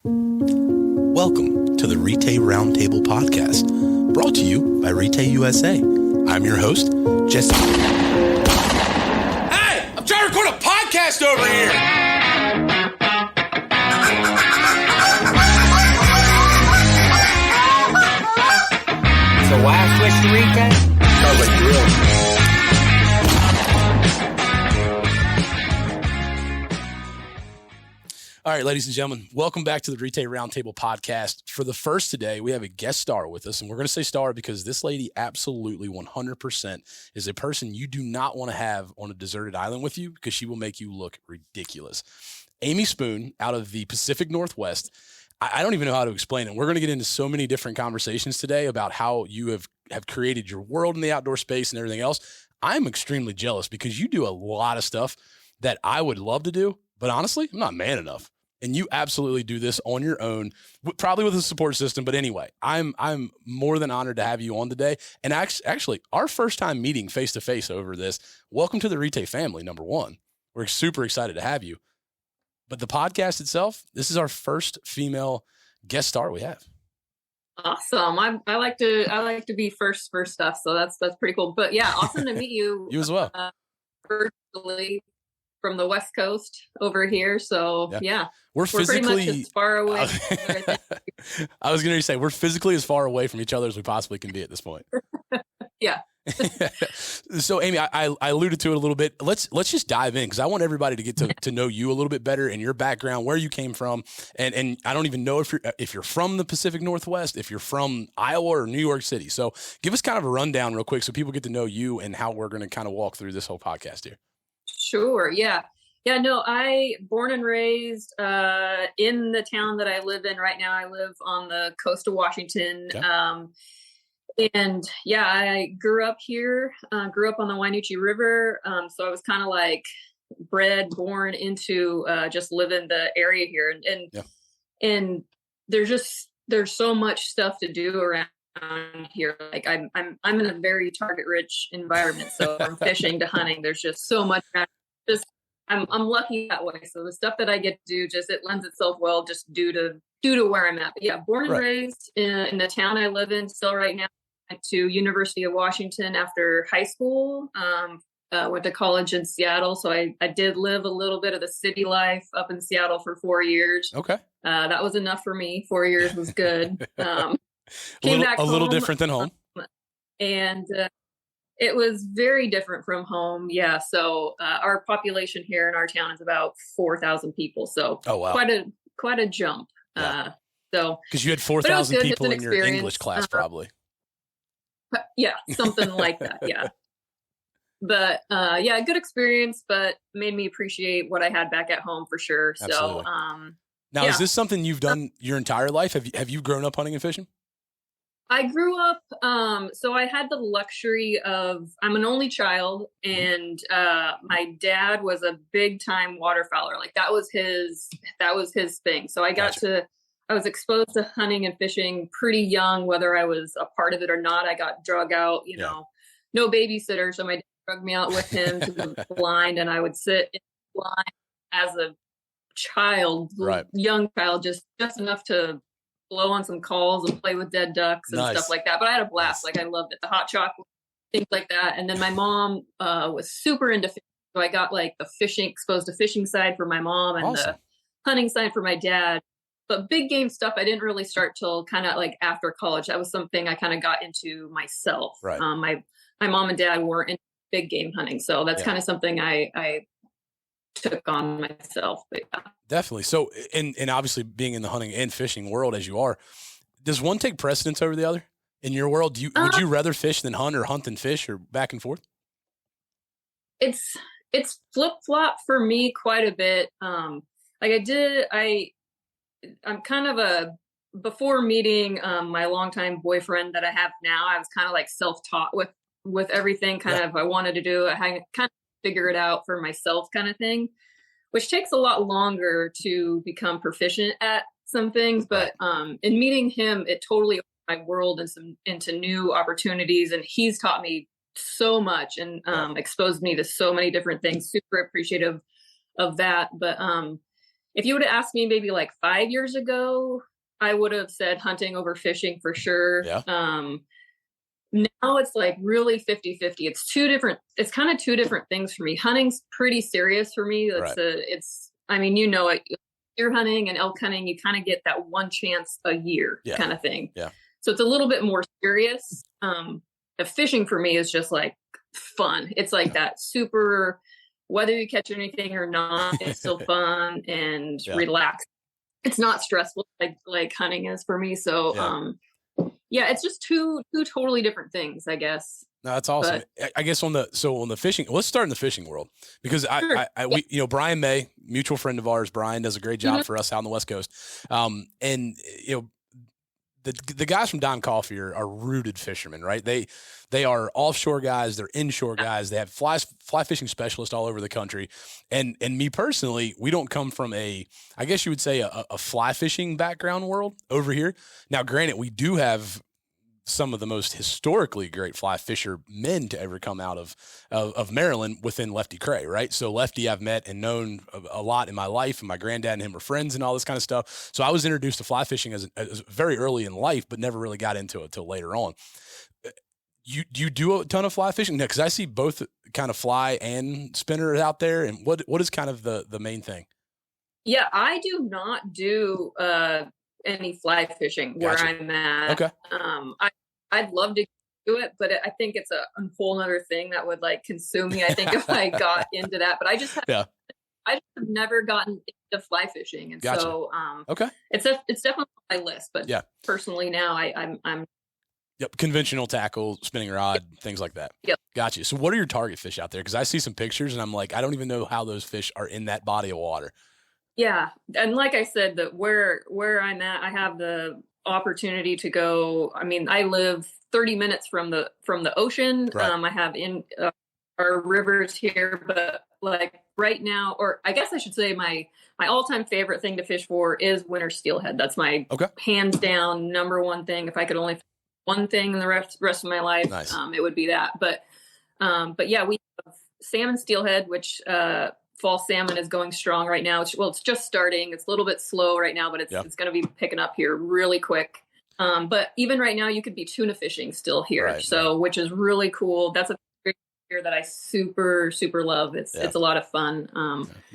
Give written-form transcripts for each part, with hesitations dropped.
Welcome to the Retay Roundtable podcast, brought to you by Retay USA. I'm your host, Jesse. Hey, I'm trying to record a podcast over here. So why switch to Retay? Sounds like real. All right, ladies and gentlemen, welcome back to the Retay Roundtable podcast. For the first today, we have a guest star with us, and we're going to say star because this lady absolutely 100% is a person you do not want to have on a deserted island with you because she will make you look ridiculous. Amy Spoon out of the Pacific Northwest. I don't even know how to explain it. We're going to get into so many different conversations today about how you have created your world in the outdoor space and everything else. I'm extremely jealous because you do a lot of stuff that I would love to do, but honestly, I'm not man enough. And you absolutely do this on your own, probably with a support system. But anyway, I'm more than honored to have you on today. And actually, our first time meeting face to face over this. Welcome to the Retay family, number one. We're super excited to have you. But the podcast itself, this is our first female guest star we have. Awesome. I like to be first for stuff, so that's pretty cool. But yeah, awesome to meet you. You as well. Virtually from the West Coast over here. So yeah. We're physically pretty much as far away. I was going to say we're physically as far away from each other as we possibly can be at this point. Yeah. So Amy, I alluded to it a little bit. Let's just dive in because I want everybody to get to know you a little bit better and your background, where you came from, and I don't even know if you're from the Pacific Northwest, if you're from Iowa or New York City. So give us kind of a rundown real quick so people get to know you and how we're going to kind of walk through this whole podcast here. Sure. Yeah. Yeah. No, I born and raised in the town that I live in right now. I live on the coast of Washington. Okay. And yeah, I grew up here, grew up on the Wainuchi River. So I was kind of like born into just living the area here. And there's so much stuff to do around here. Like I'm in a very target rich environment. So from fishing to hunting, there's just so much. I'm lucky that way. So the stuff that I get to do, it lends itself well just due to where I'm at. But yeah, born and raised in the town I live in still right now. Went to University of Washington after high school. Went to college in Seattle. So I did live a little bit of the city life up in Seattle for 4 years. Okay. That was enough for me. 4 years was good. Came back a little different than home. And it was very different from home. Yeah. So our population here in our town is about 4,000 people. So quite a jump. Yeah. So because you had 4,000 people in your English class, probably. Yeah, something like that. Yeah. But yeah, good experience, but made me appreciate what I had back at home for sure. Absolutely. So now, is this something you've done your entire life? Have you grown up hunting and fishing? I grew up, so I had the luxury of, I'm an only child, and my dad was a big time waterfowler. Like that was his thing. So I I was exposed to hunting and fishing pretty young, whether I was a part of it or not. I got drug out, no babysitter. So my dad drug me out with him to the blind, and I would sit in the blind as a child, young child, just enough to blow on some calls and play with dead ducks and stuff like that. But I had a blast. Like I loved it. The hot chocolate, things like that. And then my mom was super into fishing. So I got like the exposed to fishing side for my mom and the hunting side for my dad. But big game stuff, I didn't really start till kind of like after college. That was something I kind of got into myself. Right. My mom and dad weren't into big game hunting. So that's kind of something I took on myself. But yeah. Definitely. So, and obviously being in the hunting and fishing world as you are, does one take precedence over the other in your world? Would you rather fish than hunt, or hunt than fish, or back and forth? It's flip flop for me quite a bit. I'm kind of before meeting my longtime boyfriend that I have now, I was kind of like self-taught with everything I wanted to do. I kind of figure it out for myself kind of thing, which takes a lot longer to become proficient at some things. But in meeting him, it totally opened my world into new opportunities. And he's taught me so much and exposed me to so many different things. Super appreciative of that. But if you would have asked me maybe like 5 years ago, I would have said hunting over fishing for sure. Yeah. Now it's like really 50-50. It's kind of two different things for me. Hunting's pretty serious for me. I mean, you know it. Deer hunting and elk hunting, you kind of get that one chance a year kind of thing. Yeah. So it's a little bit more serious. The fishing for me is just like fun. It's like that super, whether you catch anything or not, it's still fun and relaxed. It's not stressful like hunting is for me. So it's just two totally different things, I guess. No, that's awesome. But, I guess on the fishing, let's start in the fishing world, because we Brian May, mutual friend of ours, Brian does a great job for us out on the West Coast. And the guys from Don Coffey are rooted fishermen, right? They are offshore guys. They're inshore guys. They have fly fishing specialists all over the country. And me personally, we don't come from I guess you would say a fly fishing background world over here. Now, granted, we do have some of the most historically great fly fishermen to ever come out of Maryland within Lefty Cray, right? So Lefty I've met and known a lot in my life, and my granddad and him were friends and all this kind of stuff. So I was introduced to fly fishing as very early in life, but never really got into it till later on. You do a ton of fly fishing? Because I see both kind of fly and spinner out there. And what is kind of the main thing? Yeah, I do not do any fly fishing where I'm at. Okay. I'd love to do it, but I think it's a whole other thing that would like consume me, I think, if I got into that. But I just have never gotten into fly fishing. And so it's definitely on my list. But personally now I'm conventional tackle, spinning rod, things like that. Yep. Gotcha. So what are your target fish out there? Because I see some pictures and I'm like, I don't even know how those fish are in that body of water. Yeah. And like I said, that where I'm at, I have the opportunity to go. I mean, I live 30 minutes from the ocean. Right. I have our rivers here, but like right now, or I guess I should say my all-time favorite thing to fish for is winter steelhead. That's my hands down number one thing. If I could only fish one thing in the rest of my life, it would be that. But yeah, we have salmon steelhead, which fall salmon is going strong right now. It's just starting. It's a little bit slow right now, but it's going to be picking up here really quick. But even right now, you could be tuna fishing still here. Which is really cool. That's a here that I super, super love. It's a lot of fun.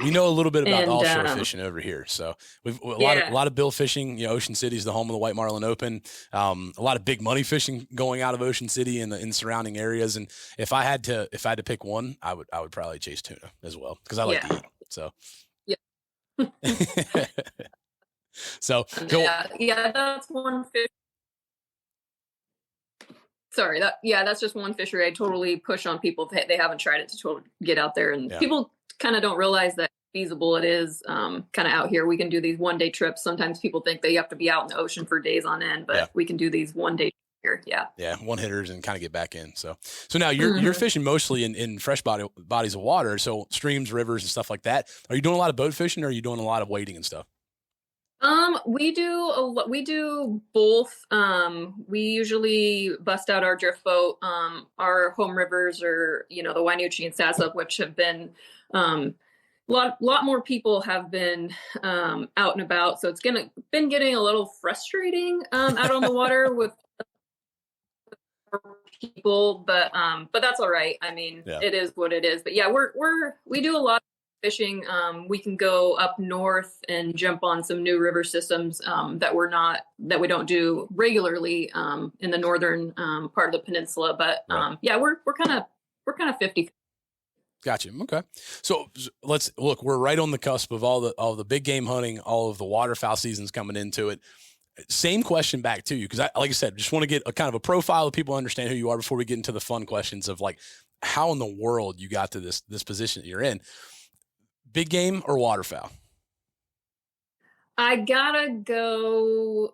We know a little bit about offshore fishing over here. So we've a lot of bill fishing. Ocean City is the home of the White Marlin Open. A lot of big money fishing going out of Ocean City and in surrounding areas. And if I had to pick one, I would probably chase tuna as well, because I like to eat. So so that's one fish. Sorry, that's just one fishery I totally push on people if they haven't tried it to totally get out there. And people kind of don't realize that feasible it is kind of out here. We can do these one-day trips. Sometimes people think they have to be out in the ocean for days on end, but we can do these one-day here. Yeah, one hitters and kind of get back in. So now you're fishing mostly in fresh bodies of water, so streams, rivers, and stuff like that. Are you doing a lot of boat fishing, or are you doing a lot of wading and stuff? We do both. We usually bust out our drift boat. Our home rivers are, the Wainuchi and Sassup, which have been, a lot more people have been, out and about. So it's been getting a little frustrating, out on the water with people, but that's all right. I mean, it is what it is, but yeah, we do a lot of fishing. We can go up north and jump on some new river systems that we don't do regularly in the northern part of the peninsula. But we're kind of 50. Gotcha. Okay. So let's look. We're right on the cusp of all the big game hunting, all of the waterfowl seasons coming into it. Same question back to you, because like I said, just want to get a kind of a profile of people, understand who you are before we get into the fun questions of like how in the world you got to this position that you're in. Big game or waterfowl? I gotta go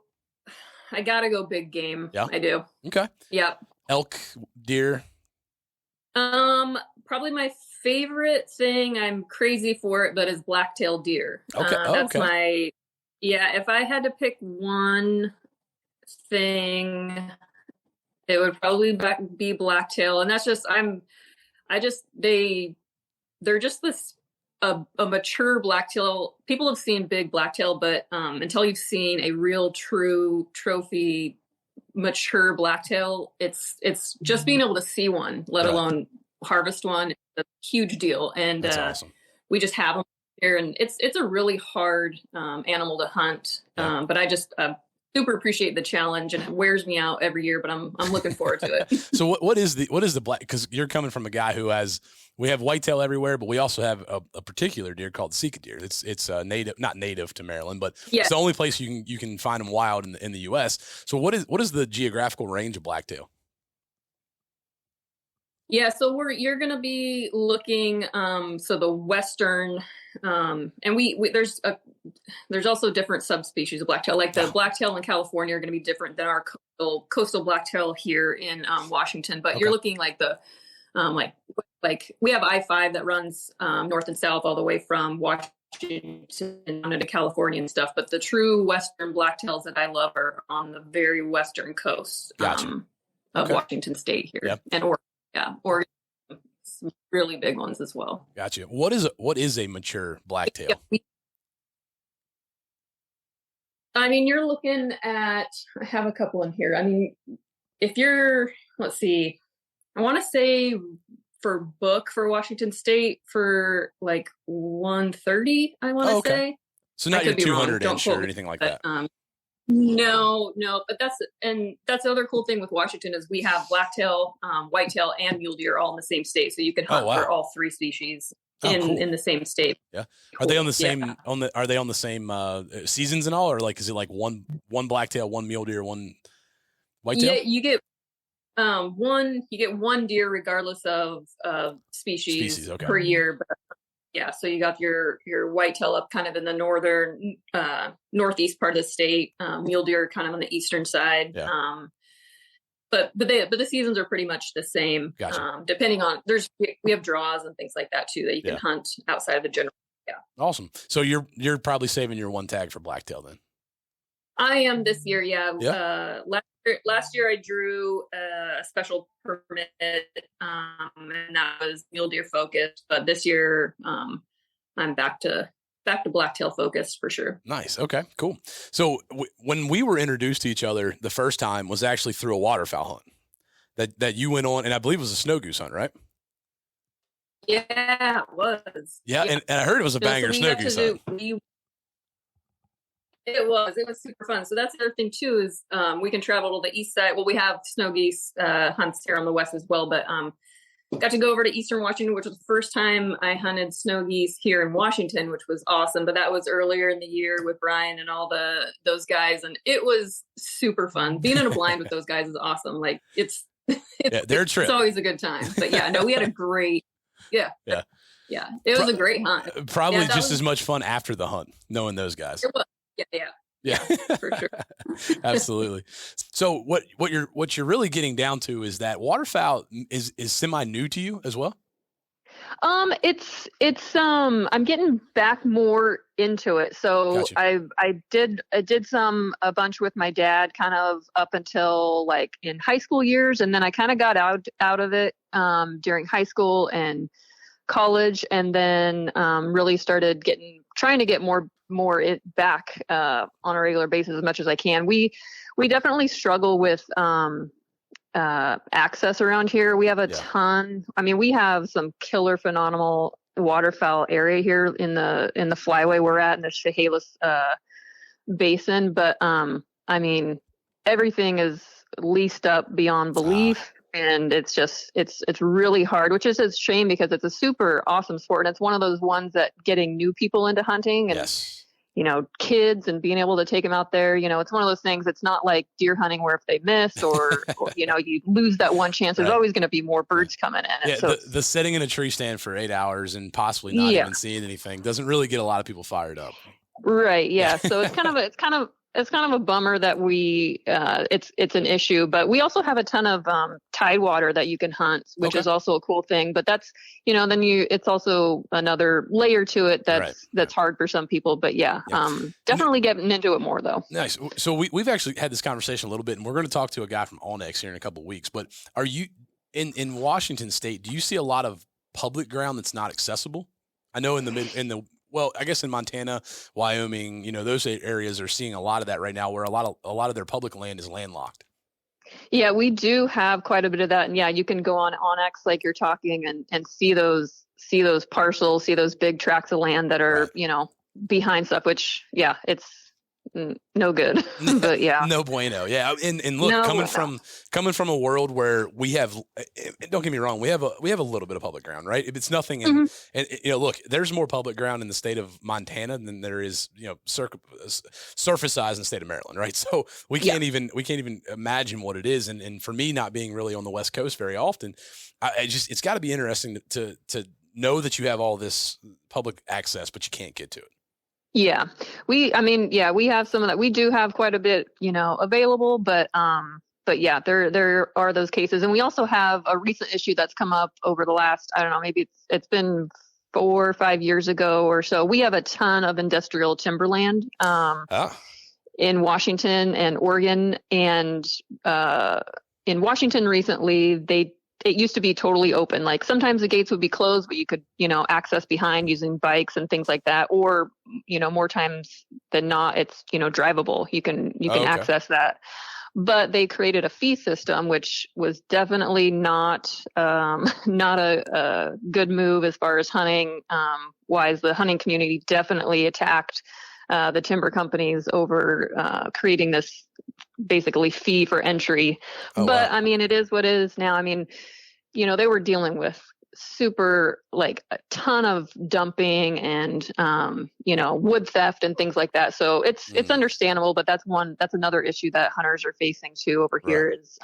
big game. Yeah, I do. Okay. Yep. Elk, deer. Probably my favorite thing. I'm crazy for it, but is black-tail deer. Okay. That's my. Yeah. If I had to pick one thing, it would probably be black-tail, and that's just they're just this a mature blacktail, people have seen big blacktail, but until you've seen a real true trophy mature blacktail, it's just being able to see one, let alone harvest one, it's a huge deal. And That's awesome. we just have them here, and it's a really hard animal to hunt. But I just super appreciate the challenge, and it wears me out every year, but I'm looking forward to it. So what is the black, because you're coming from a guy who we have whitetail everywhere, but we also have a particular deer called Sika deer. It's not native to Maryland, but it's the only place you can find them wild in the U.S. So what is the geographical range of blacktail? Yeah, so you're going to be looking, so the western, and there's also different subspecies of blacktail. Like the blacktail in California are going to be different than our coastal blacktail here in Washington. But you're looking like the, like we have I-5 that runs north and south all the way from Washington down into California and stuff. But the true western blacktails that I love are on the very western coast of Washington State here and Oregon. Yeah, or some really big ones as well. Gotcha. What is a mature blacktail? I mean, you're looking at, I have a couple in here. I mean, if you're, let's see, I want to say for Washington State for like 130, I want to say. So not your 200 inch or anything like that. No, but that's the other cool thing with Washington is we have blacktail, whitetail, and mule deer all in the same state, so you can hunt for all three species in the same state. Yeah, are they on the same Are they on the same seasons and all, or like is it like one blacktail, one mule deer, one whitetail? Yeah, you get one deer regardless of species per year, but. Yeah, so you got your whitetail up kind of in the northern, northeast part of the state. Mule deer kind of on the eastern side. Yeah. But the seasons are pretty much the same. Gotcha. Depending on we have draws and things like that too that you can hunt outside of the general. Yeah. Awesome. So you're probably saving your one tag for blacktail then. I am this year. Yeah. Last year I drew a special permit, and that was mule deer focused. But this year, I'm back to blacktail focused for sure. Nice. Okay. Cool. So when we were introduced to each other the first time was actually through a waterfowl hunt that you went on, and I believe it was a snow goose hunt, right? Yeah, it was. Yeah, and I heard it was a banger snow goose hunt. It was super fun. So that's the other thing too, is we can travel to the east side. Well, we have snow geese hunts here on the west as well, but got to go over to Eastern Washington, which was the first time I hunted snow geese here in Washington, which was awesome. But that was earlier in the year with Brian and all those guys, and it was super fun. Being in a blind with those guys is awesome. Like it's always a good time. But yeah, no, we had a great it was a great hunt. Probably just as much fun after the hunt, knowing those guys. It was. Yeah, for sure. Absolutely. So what you're really getting down to is that waterfowl is semi new to you as well. It's I'm getting back more into it. So gotcha. I did a bunch with my dad kind of up until like in high school years, and then I kind of got out of it during high school and college, and then really started trying to get more back on a regular basis as much as I can. We definitely struggle with access around here. We have a ton. I mean, we have some killer phenomenal waterfowl area here in the flyway we're at in the Chehalis basin, but I mean, everything is leased up beyond belief. And it's really hard, which is a shame because it's a super awesome sport. And it's one of those ones that getting new people into hunting and, kids and being able to take them out there, it's one of those things. It's not like deer hunting where if they miss or you lose that one chance, there's always going to be more birds coming in. And so the sitting in a tree stand for 8 hours and possibly not even seeing anything doesn't really get a lot of people fired up. Right. Yeah. So it's kind of a bummer that it's an issue, but we also have a ton of tidewater that you can hunt, which is also a cool thing. But that's, then it's also another layer to it that's hard for some people. But definitely getting into it more though. Nice. So we've actually had this conversation a little bit, and we're going to talk to a guy from Allnex here in a couple of weeks. But are you in Washington State? Do you see a lot of public ground that's not accessible? I know well, I guess in Montana, Wyoming, those areas are seeing a lot of that right now, where a lot of their public land is landlocked. Yeah, we do have quite a bit of that. And yeah, you can go on Onyx like you're talking and see those parcels, see those big tracts of land that are, Right. Behind stuff, which it's no good. But yeah. No bueno. Yeah. And look, No coming from a world where we have, don't get me wrong, we have a little bit of public ground, right? If it's nothing. Mm-hmm. And look, there's more public ground in the state of Montana than there is, surface size in the state of Maryland. Right. So we can't even imagine what it is. And for me, not being really on the West Coast very often, it's got to be interesting to know that you have all this public access, but you can't get to it. Yeah, we have some of that. We do have quite a bit, available, but yeah, there are those cases. And we also have a recent issue that's come up over the last, I don't know, maybe it's been 4 or 5 years ago or so. We have a ton of industrial timberland, in Washington and Oregon. And, in Washington recently, it used to be totally open. Like sometimes the gates would be closed, but you could, access behind using bikes and things like that. Or, more times than not, it's, drivable. You can access that. But they created a fee system, which was definitely not a good move as far as hunting wise. The hunting community definitely attacked the timber companies over creating this basically fee for entry. Oh, but wow. I mean, it is what it is now. I mean, they were dealing with super, like a ton of dumping and, wood theft and things like that. So it's understandable, but that's another issue that hunters are facing too over here is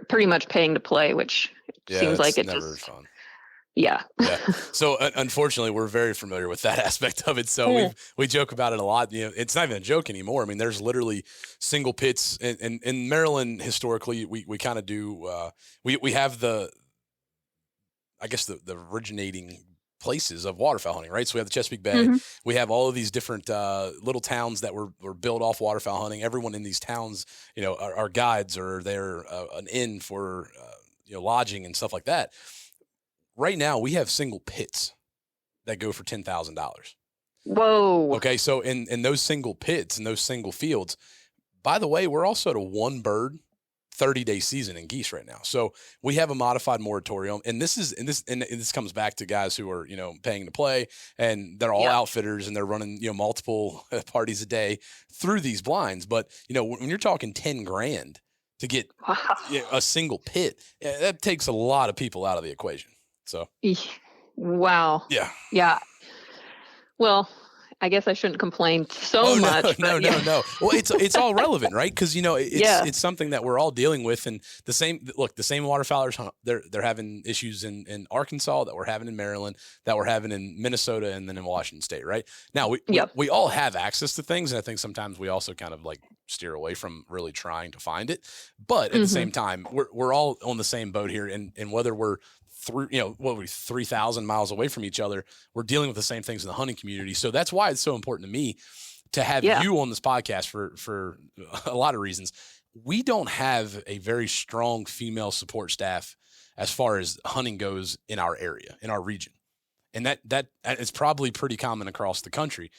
pretty much paying to play, which seems like it's never just fun. Yeah. So unfortunately, we're very familiar with that aspect of it. So we joke about it a lot. It's not even a joke anymore. I mean, there's literally single pits in Maryland. Historically, we kind of do. We have the originating places of waterfowl hunting, right? So we have the Chesapeake Bay. Mm-hmm. We have all of these different little towns that were built off waterfowl hunting. Everyone in these towns, are guides or they're an inn for lodging and stuff like that. Right now, we have single pits that go for $10,000. Whoa. Okay, so in those single pits and those single fields, by the way, we're also at a one bird 30-day season in geese right now. So we have a modified moratorium, and this comes back to guys who are paying to play, and they're all outfitters and they're running multiple parties a day through these blinds. But when you're talking $10,000 to get a single pit, that takes a lot of people out of the equation. So, wow. Yeah. Well, I guess I shouldn't complain so much. No. Well, it's all relevant, right? Because it's something that we're all dealing with, and the same waterfowlers, they're having issues in Arkansas that we're having in Maryland, that we're having in Minnesota, and then in Washington State, right? Now we all have access to things, and I think sometimes we also kind of like steer away from really trying to find it, but at the same time, we're all on the same boat here, and whether we're 3,000 miles away from each other, we're dealing with the same things in the hunting community. So that's why it's so important to me to have you on this podcast for a lot of reasons. We don't have a very strong female support staff as far as hunting goes in our area, in our region. And that is probably pretty common across the country.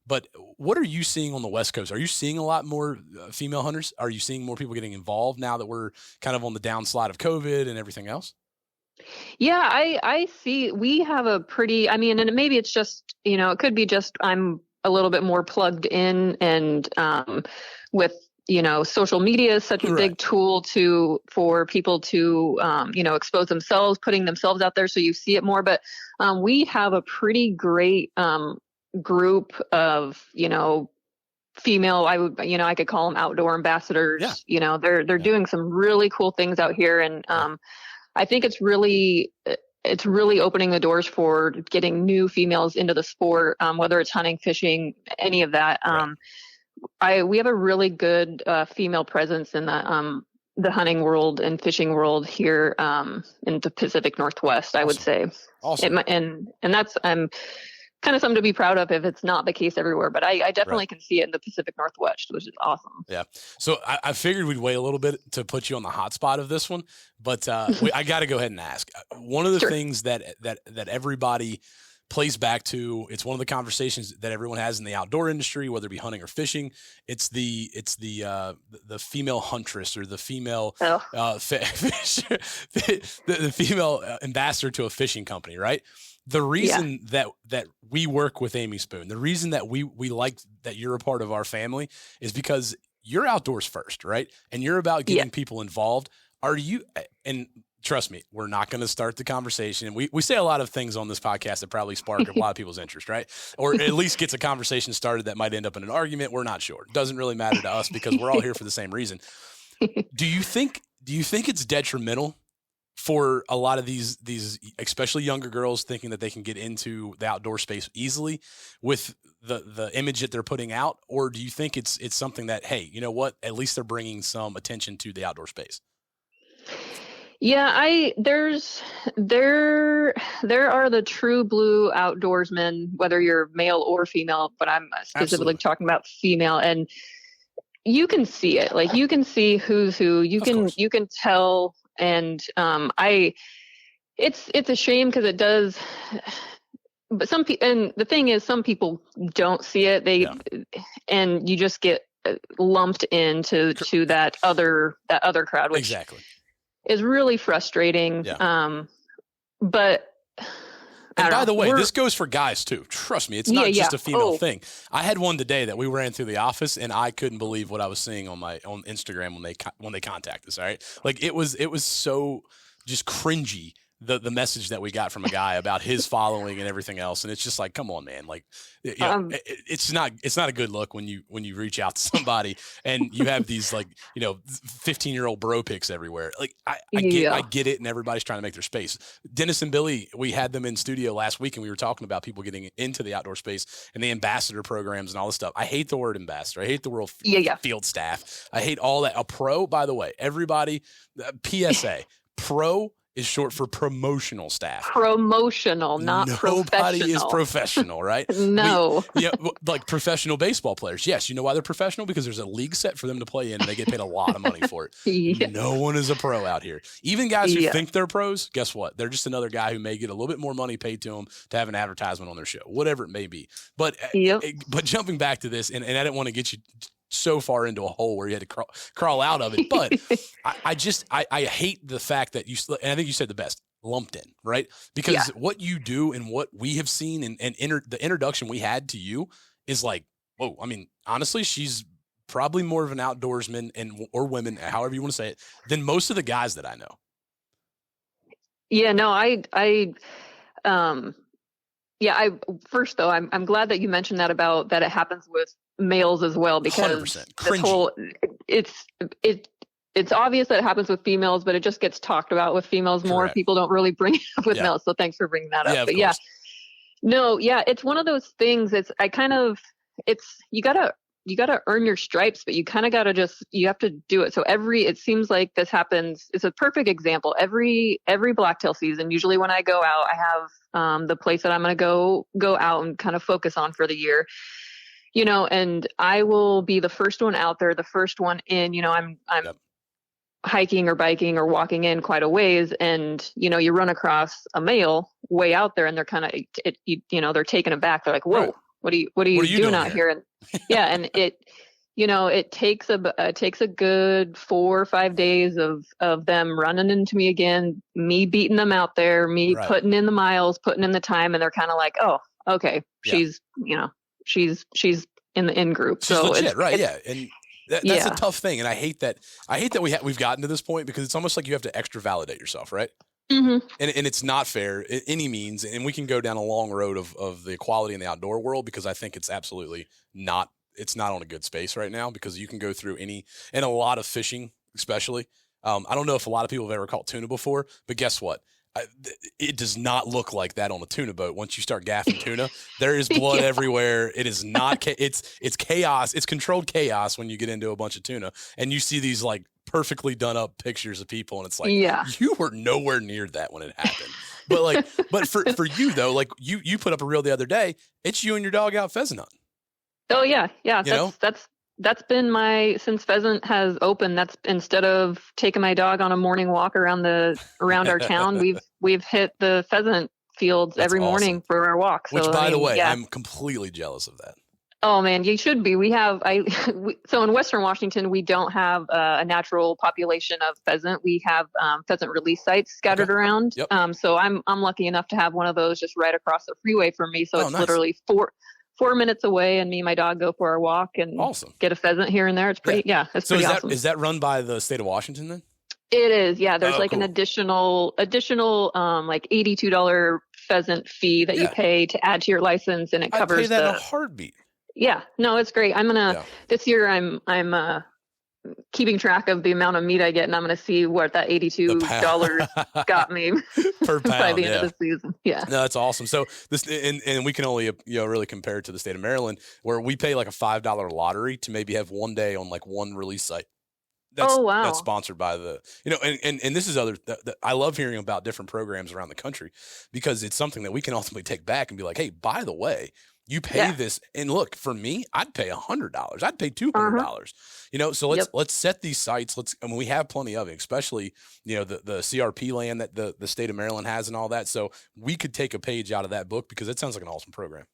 But what are you seeing on the West Coast? Are you seeing a lot more female hunters? Are you seeing more people getting involved now that we're kind of on the downslide of COVID and everything else? Yeah, I see. We have a pretty, and maybe it's just, it could be just I'm a little bit more plugged in, and with, social media is such a big tool for people to, expose themselves, putting themselves out there so you see it more. But we have a pretty great group of, female, I could call them outdoor ambassadors. Yeah. They're doing some really cool things out here, and I think it's really opening the doors for getting new females into the sport, whether it's hunting, fishing, any of that. We have a really good female presence in the hunting world and fishing world here in the Pacific Northwest, I would say. Awesome. And that's kind of something to be proud of if it's not the case everywhere, but I definitely can see it in the Pacific Northwest, which is awesome. Yeah. So I figured we'd wait a little bit to put you on the hot spot of this one, but I got to go ahead and ask. One of the things that everybody plays back to, it's one of the conversations that everyone has in the outdoor industry, whether it be hunting or fishing. It's the female huntress, or the female the female ambassador to a fishing company, right? The reason that we work with Amy Spoon, the reason that we like that you're a part of our family, is because you're outdoors first, right? And you're about getting people involved. Are you, and trust me, we're not going to start the conversation. We say a lot of things on this podcast that probably spark a lot of people's interest, right? Or at least gets a conversation started that might end up in an argument. We're not sure. It doesn't really matter to us because we're all here for the same reason. Do you think it's detrimental for a lot of these especially younger girls thinking that they can get into the outdoor space easily with the image that they're putting out? Or do you think it's something that, hey, you know what, at least they're bringing some attention to the outdoor space? Yeah, there are the true blue outdoorsmen, whether you're male or female, but I'm specifically talking about female, and you can see it. Like, you can see who's who. You can tell. And it's a shame because it does, but and the thing is, some people don't see it. And you just get lumped into that other crowd, which is really frustrating. Yeah. But and by the way, this goes for guys too. Trust me, it's not just a female thing. I had one today that we ran through the office, and I couldn't believe what I was seeing on Instagram when they contacted us. All right, like it was so just cringy. The message that we got from a guy about his following and everything else, and it's just like, come on, man! Like, it's not a good look when you reach out to somebody and you have these 15-year-old bro pics everywhere. Like, I get it, and everybody's trying to make their space. Dennis and Billy, we had them in studio last week, and we were talking about people getting into the outdoor space and the ambassador programs and all this stuff. I hate the word ambassador. I hate the word field staff. I hate all that. A pro, by the way, everybody. PSA, pro is short for promotional staff. Promotional, not professional. Nobody is professional, right? No. Like professional baseball players. Yes, you know why they're professional? Because there's a league set for them to play in, and they get paid a lot of money for it. No one is a pro out here. Even guys who think they're pros, guess what? They're just another guy who may get a little bit more money paid to them to have an advertisement on their show, whatever it may be. But jumping back to this, and I didn't want to get you so far into a hole where you had to crawl out of it. But I hate the fact that and I think you said the best, lumped in, right? Because what you do and what we have seen and the introduction we had to you is like, whoa, I mean, honestly, she's probably more of an outdoorsman or women, however you want to say it, than most of the guys that I know. Yeah, no, first though, I'm glad that you mentioned that about that it happens with males as well, because this whole, it's obvious that it happens with females, but it just gets talked about with females more. Correct. People don't really bring it up with males. So thanks for bringing that up. But it's one of those things. You gotta earn your stripes, but you kind of you have to do it. So it seems like this happens. It's a perfect example. Every blacktail season, usually when I go out, I have the place that I'm going to go out and kind of focus on for the year, and I will be the first one out there, the first one in, I'm hiking or biking or walking in quite a ways. And, you run across a male way out there, and they're kind of, they're taken aback. They're like, whoa. Right. What are you doing out here? And and it takes a good 4 or 5 days of them running into me again, me beating them out there, me putting in the miles, putting in the time, and they're kind of like, oh, okay, she's in the in group. She's so legit, right? And that's a tough thing, and I hate that we've gotten to this point, because it's almost like you have to extra validate yourself, right? Mm-hmm. And it's not fair in any means. And we can go down a long road of the equality in the outdoor world, because I think it's absolutely not. It's not on a good space right now, because you can go through and a lot of fishing, especially. I don't know if a lot of people have ever caught tuna before, but guess what? It does not look like that on a tuna boat. Once you start gaffing tuna, there is blood everywhere. It is not. It's chaos. It's controlled chaos when you get into a bunch of tuna, and you see these like perfectly done up pictures of people, and it's like, you were nowhere near that when it happened. But for you though, like you put up a reel the other day. It's you and your dog out pheasant hunting. Oh yeah. That's been since pheasant has opened. That's, instead of taking my dog on a morning walk around our town, we've hit the fields That's every awesome. morning for our walk. Which, So, by I the mean, way, yeah. I'm completely jealous of that. Oh man, you should be. So in Western Washington, we don't have a natural population of pheasant. We have pheasant release sites scattered around. Yep. So I'm lucky enough to have one of those just right across the freeway from me. So it's nice. literally 4 minutes away, and me and my dog go for our walk and get a pheasant here and there. It's pretty, it's pretty awesome. Is that run by the state of Washington then? It is, yeah. There's cool. an additional like $82 pheasant fee that you pay to add to your license, and it covers I'd pay that in a heartbeat. Yeah, no, it's great. I'm gonna this year. I'm keeping track of the amount of meat I get, and I'm gonna see what that $82 got me per pound by the end of the season. Yeah, no, that's awesome. So this, and we can only really compare it to the state of Maryland, where we pay like a $5 lottery to maybe have one day on like one release site. That's sponsored by the, and this is I love hearing about different programs around the country, because it's something that we can ultimately take back and be like, hey, by the way, you pay this. And look, for me, I'd pay $100. I'd pay $200, so let's set these sites. We have plenty of it, especially, the CRP land that the state of Maryland has and all that. So we could take a page out of that book, because it sounds like an awesome program.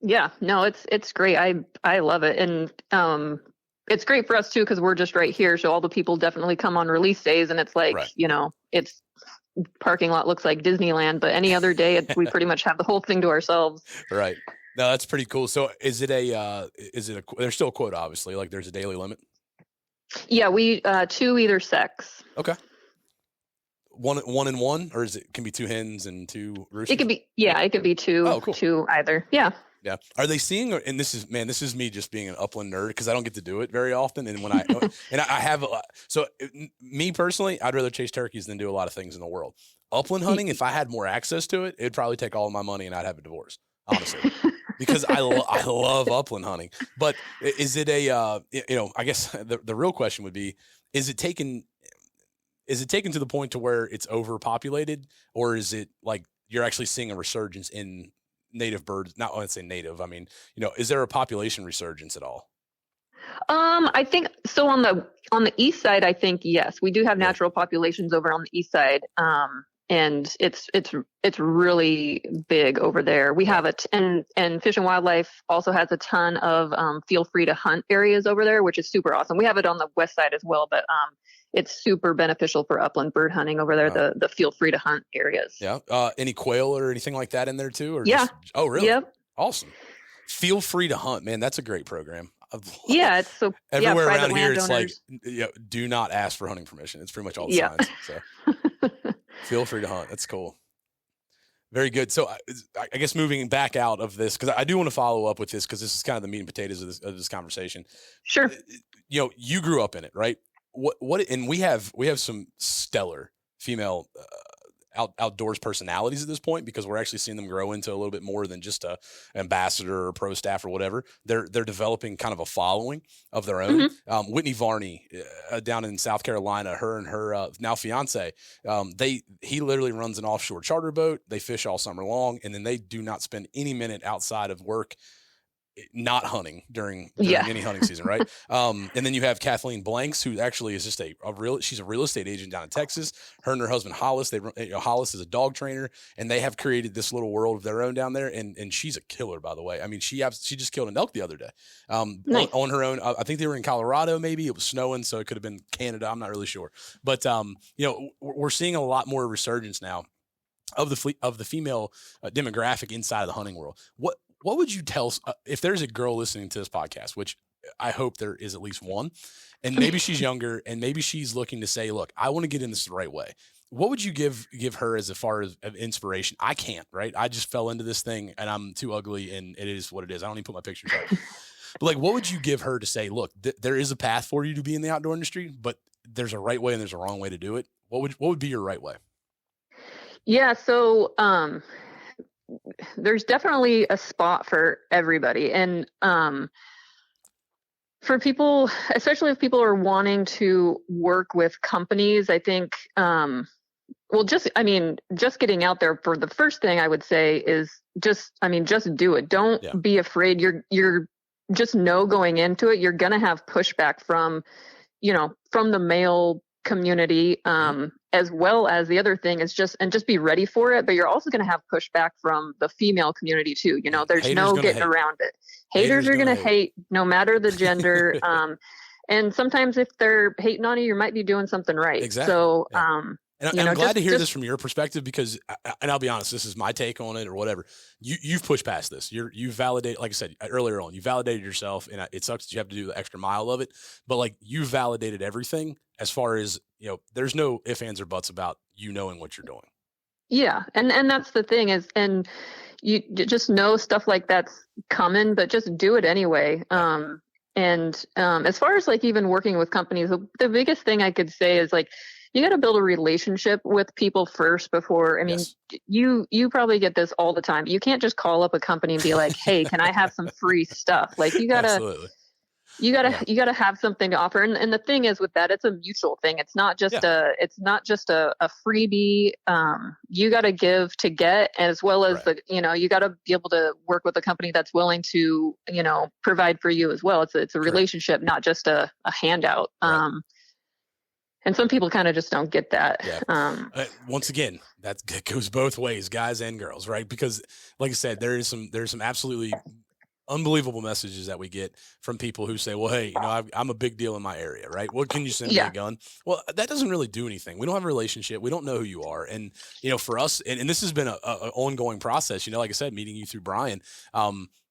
Yeah, no, it's great. I love it. And, it's great for us too, because we're just right here. So all the people definitely come on release days, and it's like, it's parking lot looks like Disneyland, but any other day we pretty much have the whole thing to ourselves. Right. No, that's pretty cool. So is it there's still a quota, obviously, like there's a daily limit? Yeah, we 2 either sex. Okay. One and one, or can be 2 hens and 2 roosters? It could be 2. Oh, cool. 2 either. Yeah. Yeah. Are they seeing, and this is me just being an upland nerd, because I don't get to do it very often. And when I have a lot, so me personally, I'd rather chase turkeys than do a lot of things in the world. Upland hunting, if I had more access to it, it'd probably take all of my money and I'd have a divorce, honestly, because I love upland hunting. But is it I guess the real question would be, is it taken to the point to where it's overpopulated, or is it like you're actually seeing a resurgence in native birds? Not when I say native, I mean, is there a population resurgence at all? I think so. On the east side, I think yes, we do have natural populations over on the east side. And it's really big over there. We have it, and Fish and Wildlife also has a ton of feel free to hunt areas over there, which is super awesome. We have it on the west side as well, but it's super beneficial for upland bird hunting over there. The feel free to hunt areas. Yeah. Any quail or anything like that in there too? Or oh, really? Yep. Awesome. Feel free to hunt, man. That's a great program. Yeah, it's so everywhere around here. It's like, do not ask for hunting permission. It's pretty much all the signs. So feel free to hunt. That's cool. Very good. So I guess moving back out of this, because I do want to follow up with this, because this is kind of the meat and potatoes of this conversation. Sure. You grew up in it, right? What? And we have some stellar female outdoors personalities at this point, because we're actually seeing them grow into a little bit more than just a ambassador or pro staff or whatever. They're developing kind of a following of their own. Mm-hmm. Whitney Varney down in South Carolina, her and her now fiance, he literally runs an offshore charter boat. They fish all summer long, and then they do not spend any minute outside of work not hunting during any hunting season, right? And then you have Kathleen Blanks, who actually is just she's a real estate agent down in Texas. Her and her husband Hollis, Hollis is a dog trainer, and they have created this little world of their own down there. And she's a killer, by the way. I mean, she just killed an elk the other day nice. on her own. I think they were in Colorado. Maybe it was snowing, so it could have been Canada. I'm not really sure, but we're seeing a lot more resurgence now of the female demographic inside of the hunting world. What would you tell if there's a girl listening to this podcast, which I hope there is at least one, and maybe she's younger and maybe she's looking to say, look, I want to get in this the right way. What would you give her as far as inspiration? I can't, right? I just fell into this thing and I'm too ugly and it is what it is. I don't even put my pictures up. But like, what would you give her to say, look, there is a path for you to be in the outdoor industry, but there's a right way and there's a wrong way to do it. What would be your right way? Yeah. So, there's definitely a spot for everybody. And for people, especially if people are wanting to work with companies, I think, just getting out there, for the first thing I would say is just do it. Don't be afraid. You're just know going into it, you're going to have pushback from the male community. as well as the other thing is just be ready for it. But you're also going to have pushback from the female community too. You know, there's no getting around it. Haters are going to hate no matter the gender. And sometimes if they're hating on you, you might be doing something right. Exactly. So, and I'm glad to hear this from your perspective because, and I'll be honest, this is my take on it or whatever. You've pushed past this. You've validated, like I said earlier on, you validated yourself, and it sucks that you have to do the extra mile of it. But like you validated everything as far as, you know, there's no ifs, ands, or buts about you knowing what you're doing. Yeah, and that's the thing is, and you just know stuff like that's coming, but just do it anyway. And as far as like even working with companies, the biggest thing I could say is like, you got to build a relationship with people first before, I mean, you probably get this all the time. You can't just call up a company and be like, hey, can I have some free stuff? Like you gotta, you gotta have something to offer. And the thing is with that, it's a mutual thing. It's not just a freebie. You got to give to get, as well as you got to be able to work with a company that's willing to, provide for you as well. It's a relationship, not just a handout. And some people kind of just don't get that. Yeah. Once again, that goes both ways, guys and girls, right? Because like I said, there's some absolutely unbelievable messages that we get from people who say, well, hey, I'm a big deal in my area, right? What can you send me a gun? Well, that doesn't really do anything. We don't have a relationship. We don't know who you are. And, for us, and this has been an ongoing process, like I said, meeting you through Brian,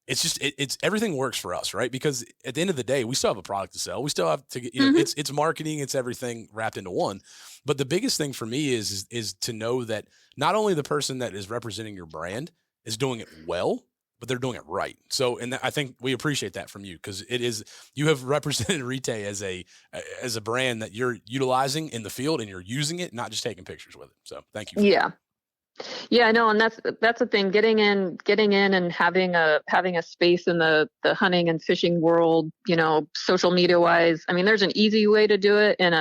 it's just, it's everything works for us, right? Because at the end of the day, we still have a product to sell. We still have to get, it's marketing, it's everything wrapped into one. But the biggest thing for me is to know that not only the person that is representing your brand is doing it well, but they're doing it right. So, and I think we appreciate that from you because you have represented Retay as a brand that you're utilizing in the field and you're using it, not just taking pictures with it. So thank you. Yeah, I know. And that's the thing, getting in and having a space in the hunting and fishing world, social media wise. I mean, there's an easy way to do it and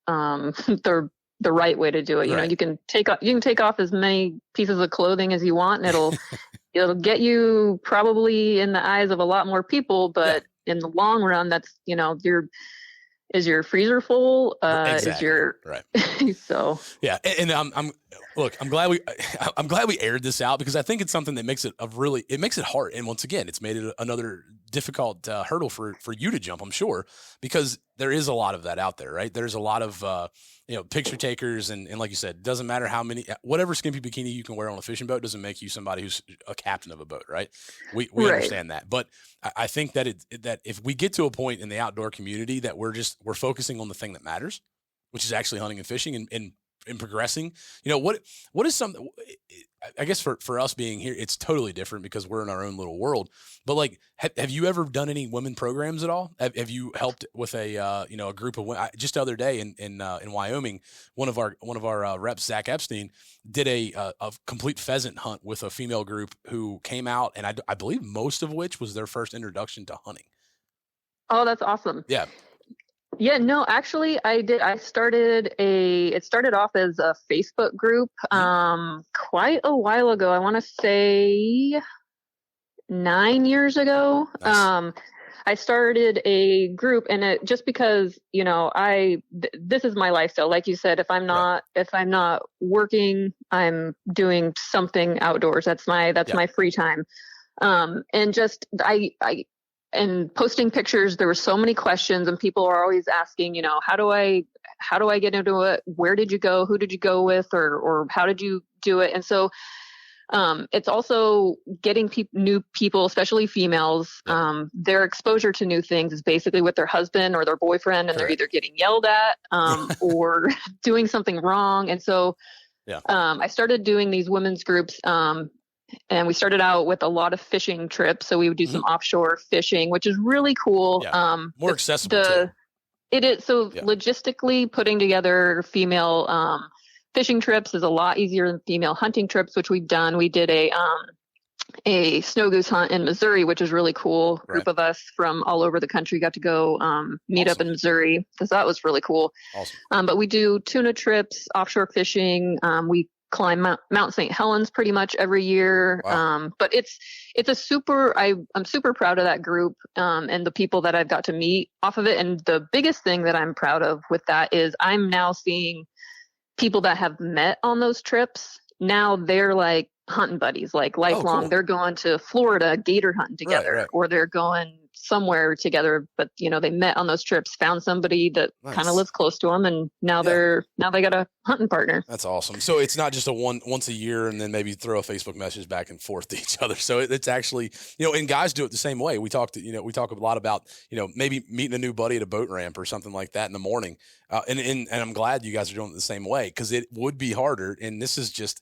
the right way to do it. You can take off as many pieces of clothing as you want and it'll get you probably in the eyes of a lot more people, but in the long run, that's, is your freezer full? Exactly. Is your right? So yeah, and I'm glad we aired this out because I think it's something that makes it hard. And once again, it's made it another difficult hurdle for you to jump, I'm sure, because there is a lot of that out there, right? There's a lot of picture takers, and like you said, doesn't matter how many, whatever skimpy bikini you can wear on a fishing boat doesn't make you somebody who's a captain of a boat, right? We understand that, but I think that that if we get to a point in the outdoor community that we're focusing on the thing that matters, which is actually hunting and fishing and progressing, what is something, I guess for us being here, it's totally different because we're in our own little world, but like, have you ever done any women programs at all? Have you helped with a group of women? Just the other day in Wyoming, one of our reps, Zach Epstein, did a complete pheasant hunt with a female group who came out, and I believe most of which was their first introduction to hunting. Oh, that's awesome. Yeah. Yeah, no, actually I did. It started off as a Facebook group, quite a while ago. I want to say 9 years ago. Nice. I started a group, and it just because, this is my lifestyle. Like you said, if I'm not working, I'm doing something outdoors. That's my free time. And just, and posting pictures, there were so many questions and people are always asking, how do I get into it? Where did you go? Who did you go with? Or how did you do it? And so, it's also getting new people, especially females, their exposure to new things is basically with their husband or their boyfriend, and they're either getting yelled at, or doing something wrong. And so, I started doing these women's groups, and we started out with a lot of fishing trips. So we would do some offshore fishing, which is really cool. More accessible too. It is. So logistically putting together female fishing trips is a lot easier than female hunting trips, which we've done. We did a snow goose hunt in Missouri, which is really cool. A group of us from all over the country got to go meet up in Missouri. So that was really cool. Awesome. But we do tuna trips, offshore fishing. We climb Mount St. Helens pretty much every year. Wow. But it's a I'm super proud of that group, and the people that I've got to meet off of it. And the biggest thing that I'm proud of with that is I'm now seeing people that have met on those trips, now they're like hunting buddies, like lifelong. cool. They're going to Florida gator hunting together, Right. or they're going somewhere together, but they met on those trips, found somebody that kind of lives close to them, and now they got a hunting partner. That's awesome. So it's not just once a year and then maybe throw a Facebook message back and forth to each other. So it's actually, and guys do it the same way. We talk a lot about, maybe meeting a new buddy at a boat ramp or something like that in the morning. And I'm glad you guys are doing it the same way, because it would be harder. And this is just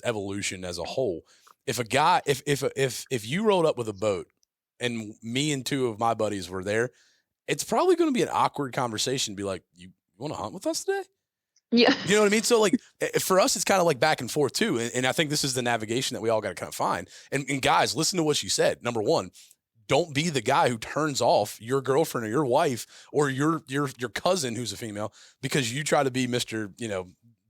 evolution as a whole. If a guy, if you rolled up with a boat and me and two of my buddies were there, it's probably going to be an awkward conversation. Be like, you want to hunt with us today? Yeah. You know what I mean? So like for us, it's kind of like back and forth too. And I think this is the navigation that we all got to kind of find. And guys, listen to what she said. Number one, don't be the guy who turns off your girlfriend or your wife or your cousin who's a female because you try to be Mr.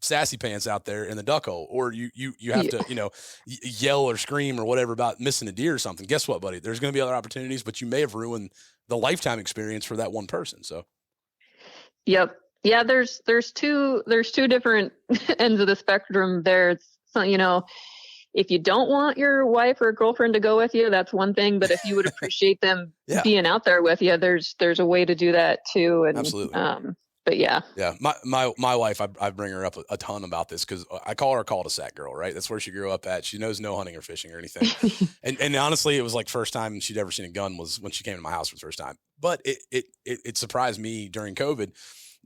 Sassy pants out there in the duck hole, or you have to, yell or scream or whatever about missing a deer or something. Guess what, buddy? There's going to be other opportunities, but you may have ruined the lifetime experience for that one person. So. Yep. Yeah. There's two different ends of the spectrum there. It's, if you don't want your wife or girlfriend to go with you, that's one thing. But if you would appreciate them being out there with you, there's a way to do that too. And, absolutely. But yeah. My wife, I bring her up a ton about this because I call her a cul-de-sac girl, right? That's where she grew up at. She knows no hunting or fishing or anything. and honestly, it was like first time she'd ever seen a gun was when she came to my house for the first time. But it surprised me during COVID.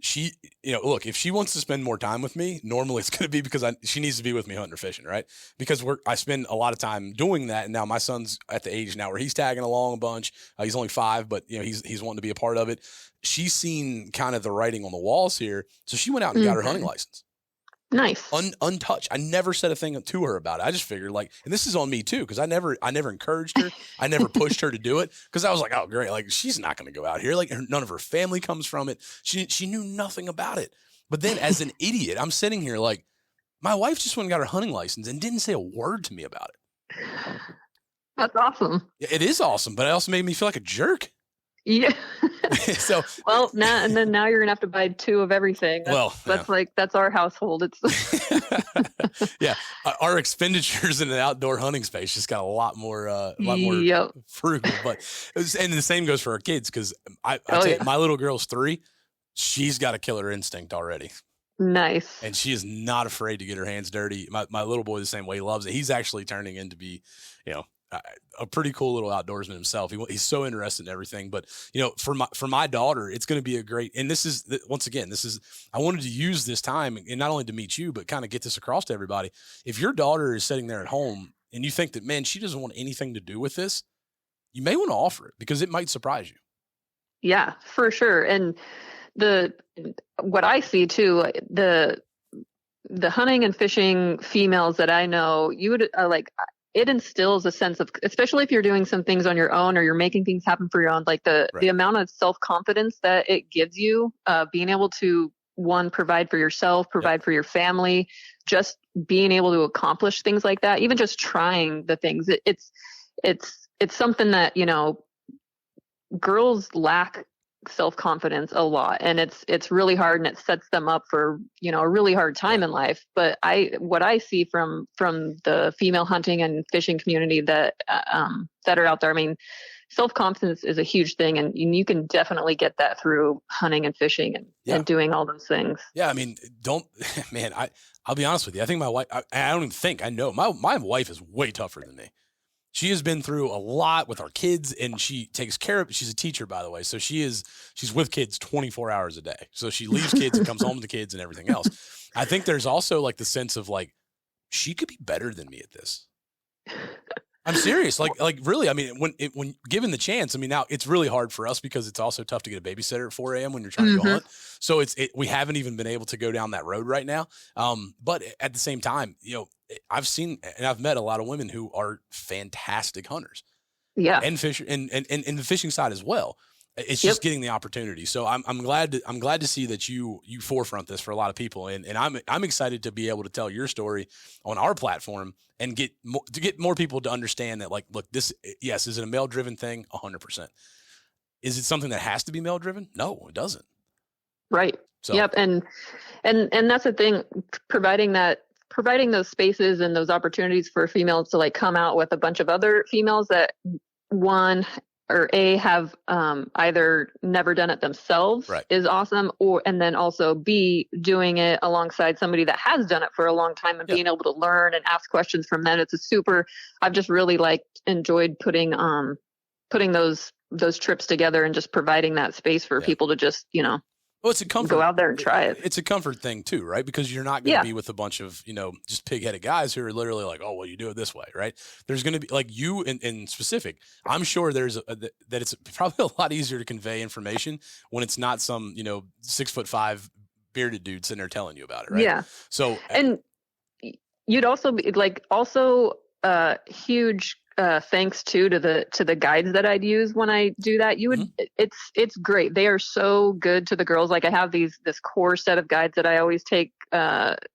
She, look, if she wants to spend more time with me, normally it's going to be because she needs to be with me hunting or fishing, right? Because I spend a lot of time doing that. And now my son's at the age now where he's tagging along a bunch. He's only 5, but he's wanting to be a part of it. She's seen kind of the writing on the walls here. So she went out and got her hunting license. Nice. Untouched. I never said a thing to her about it. I just figured and this is on me too, because I never encouraged her. I never pushed her to do it because I was like, oh great, like she's not going to go out here. Like none of her family comes from it. She knew nothing about it. But then as an idiot, I'm sitting here like my wife just went and got her hunting license and didn't say a word to me about it. That's awesome. It is awesome, but it also made me feel like a jerk. Yeah. So now you're gonna have to buy 2 of everything. That's our household. It's yeah. Our expenditures in an outdoor hunting space just got a lot more frugal. But and the same goes for our kids because my little girl's 3. She's got a killer instinct already. Nice. And she is not afraid to get her hands dirty. My little boy the same way, he loves it. He's actually turning into be, a pretty cool little outdoorsman himself. He's so interested in everything, but for my daughter, it's going to be a great, and this is once again, I wanted to use this time and not only to meet you, but kind of get this across to everybody. If your daughter is sitting there at home and you think that, man, she doesn't want anything to do with this, you may want to offer it because it might surprise you. Yeah, for sure. And what I see too, the hunting and fishing females that I know, you would it instills a sense of, especially if you're doing some things on your own or you're making things happen for your own, like the amount of self-confidence that it gives you, being able to provide for yourself, provide for your family, just being able to accomplish things like that, even just trying the things. It's something that, girls lack self-confidence a lot, and it's really hard, and it sets them up for a really hard time in life. But what I see from the female hunting and fishing community that are out there, I mean, self-confidence is a huge thing, and you can definitely get that through hunting and fishing and doing all those things. Yeah, I mean, I'll be honest with you. I think my wife, I don't even think I know, my wife is way tougher than me. She has been through a lot with our kids, and she takes care of. She's a teacher, by the way, so she's with kids 24 hours a day. So she leaves kids and comes home to the kids and everything else. I think there's also like the sense of like she could be better than me at this. I'm serious, like really. I mean, when given the chance, I mean, now it's really hard for us because it's also tough to get a babysitter at 4 a.m. when you're trying to go hunt. So we haven't even been able to go down that road right now. But at the same time, I've seen and I've met a lot of women who are fantastic hunters. Yeah. And fish and the fishing side as well. It's just getting the opportunity. So I'm glad to see that you forefront this for a lot of people. And I'm excited to be able to tell your story on our platform and get more people to understand that, like, look, this, yes, is it a male driven thing? 100%. Is it something that has to be male driven? No, it doesn't. Right. So, yep. And that's the thing, providing those spaces and those opportunities for females to like come out with a bunch of other females that have either never done it themselves is awesome, and then also B, doing it alongside somebody that has done it for a long time and being able to learn and ask questions from them. I've just really enjoyed putting those trips together and just providing that space for people to just, well, it's a comfort. Go out there and try it. It's a comfort thing too, right? Because you're not going to be with a bunch of, just pig-headed guys who are literally like, oh, well, you do it this way, right? There's going to be like you in specific. I'm sure that it's probably a lot easier to convey information when it's not some, 6'5" bearded dude sitting there telling you about it, right? Yeah. So, and you'd also be huge thanks to the guides that I'd use when I do that. You would, it's great. They are so good to the girls. Like I have this core set of guides that I always take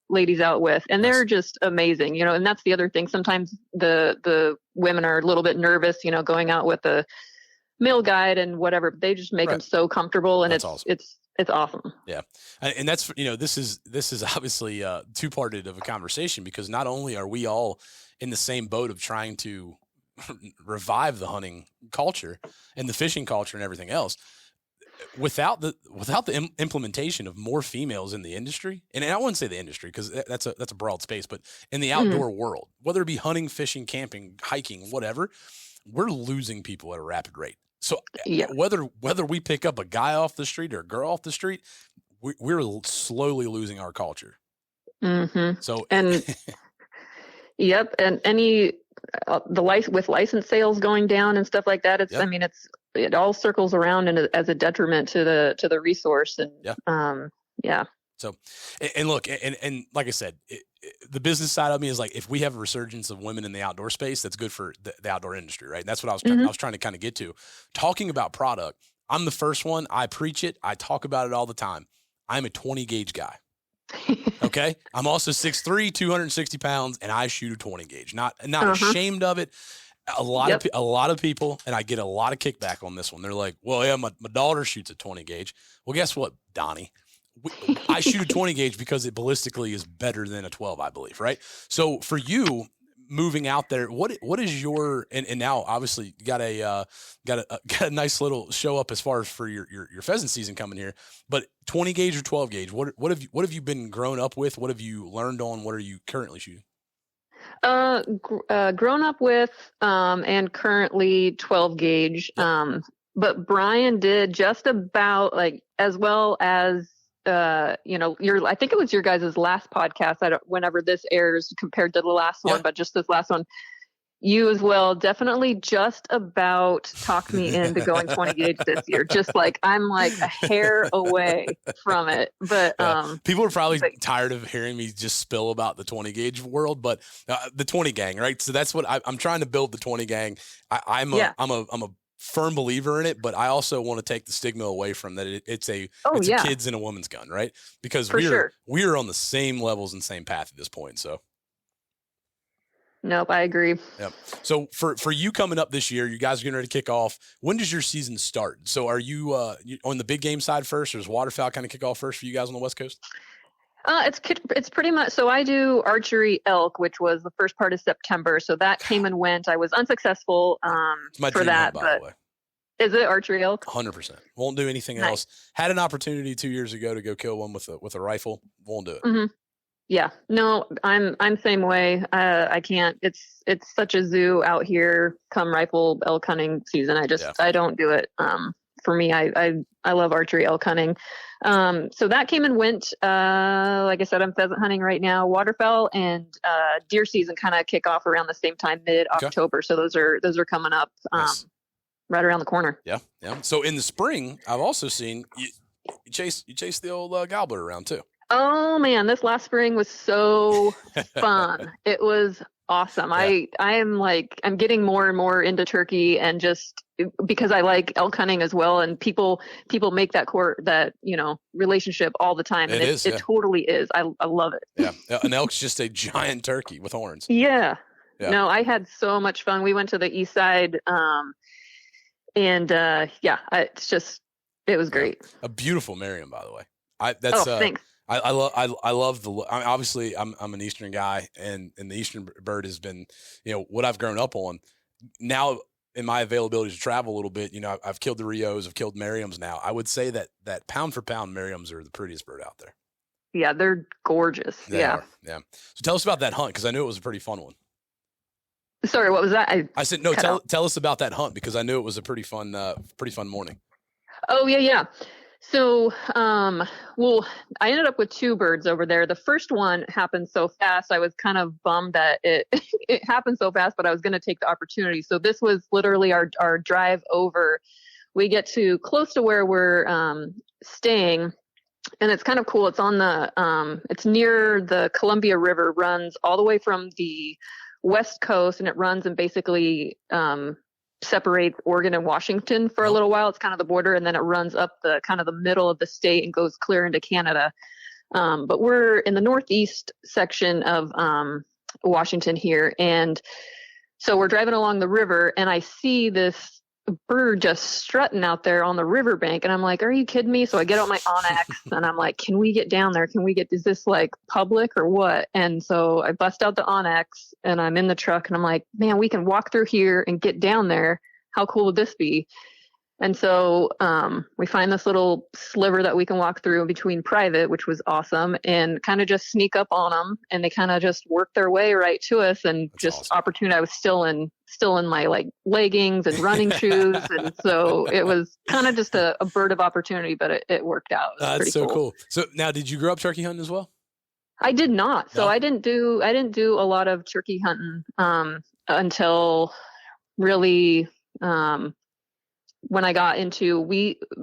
ladies out with, and they're just amazing, and that's the other thing. Sometimes the women are a little bit nervous, going out with a male guide and whatever, but they just make them so comfortable, and that's it's awesome. It's awesome. Yeah. And that's, this is obviously two-parted of a conversation, because not only are we all in the same boat of trying to revive the hunting culture and the fishing culture and everything else, without the implementation of more females in the industry, and I wouldn't say the industry because that's a broad space, but in the outdoor world, whether it be hunting, fishing, camping, hiking, whatever, we're losing people at a rapid rate. So whether we pick up a guy off the street or a girl off the street, we're slowly losing our culture. Mm-hmm. So and yep, and with license sales going down and stuff like that, it all circles around as a detriment to the resource. And So, and look, and like I said, the business side of me is like, if we have a resurgence of women in the outdoor space, that's good for the outdoor industry, right? And that's what I was trying to kind of get to. Talking about product, I'm the first one. I preach it. I talk about it all the time. I'm a 20 gauge guy. Okay. I'm also 6'3", 260 pounds, and I shoot a 20 gauge. Not ashamed of it. A lot of people, and I get a lot of kickback on this one. They're like, well, yeah, my daughter shoots a 20 gauge. Well, guess what, Donnie? I shoot a 20 gauge because it ballistically is better than a 12, I believe. Right. So for you moving out there, what is your, and now obviously you got a nice little show up as far as for your pheasant season coming here, but 20 gauge or 12 gauge, what have you been grown up with? What have you learned on? What are you currently shooting? Grown up with, and currently 12 gauge. But Brian did just about as well as, I think it was your guys' last podcast. Whenever this airs compared to the last one, but just this last one, you as well definitely just about talked me into going 20 gauge this year. Just I'm a hair away from it. But people are probably tired of hearing me just spill about the 20 gauge world, but the 20 gang, right? So that's what I'm trying to build, the 20 gang. I'm a firm believer in it, but I also want to take the stigma away from that. It's a kid's and a woman's gun, right? Because we are on the same levels and same path at this point. So. Nope, I agree. Yep. So for you coming up this year, you guys are getting ready to kick off. When does your season start? So are you on the big game side first, or does waterfowl kind of kick off first for you guys on the West Coast? It's pretty much, so I do archery elk, which was the first part of September. So that came and went. I was unsuccessful for that. By the way. Is it archery elk? 100%. Won't do anything else. Had an opportunity 2 years ago to go kill one with a rifle. Won't do it. Mm-hmm. Yeah, no, I'm same way. I can't. It's such a zoo out here come rifle elk hunting season. I don't do it. For me, I love archery elk hunting. So that came and went. Like I said, I'm pheasant hunting right now. Waterfowl and deer season kind of kick off around the same time, mid-October. So those are coming up right around the corner. Yeah, yeah. So in the spring, I've also seen you chase the old gobbler around too. Oh man, this last spring was so fun. It was awesome. Yeah. I'm getting more and more into turkey, and just because I like elk hunting as well, and people make that relationship all the time. And it totally is. I love it. Yeah. An elk's just a giant turkey with horns. Yeah. No, I had so much fun. We went to the east side, it was great. A beautiful Merriam, by the way. Thanks. I love obviously I'm an Eastern guy, and the Eastern bird has been, what I've grown up on. Now in my availability to travel a little bit, I've killed the Rios, I've killed Merriams. Now I would say that pound for pound Merriams are the prettiest bird out there. Yeah, they're gorgeous. Yeah. So tell us about that hunt, because I knew it was a pretty fun one. Sorry, what was that? I said no. Tell us about that hunt, because I knew it was a pretty fun morning. Oh yeah. So, well, I ended up with 2 birds over there. The first one happened so fast. I was kind of bummed that it happened so fast, but I was going to take the opportunity. So this was literally our drive over. We get to close to where we're staying, and it's kind of cool. It's on it's near the Columbia River, runs all the way from the West Coast, and it runs and basically separates Oregon and Washington for a little while. It's kind of the border, and then it runs up the kind of the middle of the state and goes clear into Canada. But we're in the northeast section of Washington here, and so we're driving along the river, and I see this bird just strutting out there on the riverbank, and I'm like, are you kidding me? So I get out my Onyx and I'm like, can we get down there? Is this like public or what? And so I bust out the Onyx and I'm in the truck, and I'm like, man, we can walk through here and get down there. How cool would this be? And so we find this little sliver that we can walk through between private, which was awesome, and kind of just sneak up on them, and they kind of just work their way right to us. And that's just awesome. Opportunity. I was still in my like leggings and running shoes, and so it was kind of just a bird of opportunity, but it worked out. It was that's so cool. So now, did you grow up turkey hunting as well? I did not. So I didn't do a lot of turkey hunting until really. When I got into,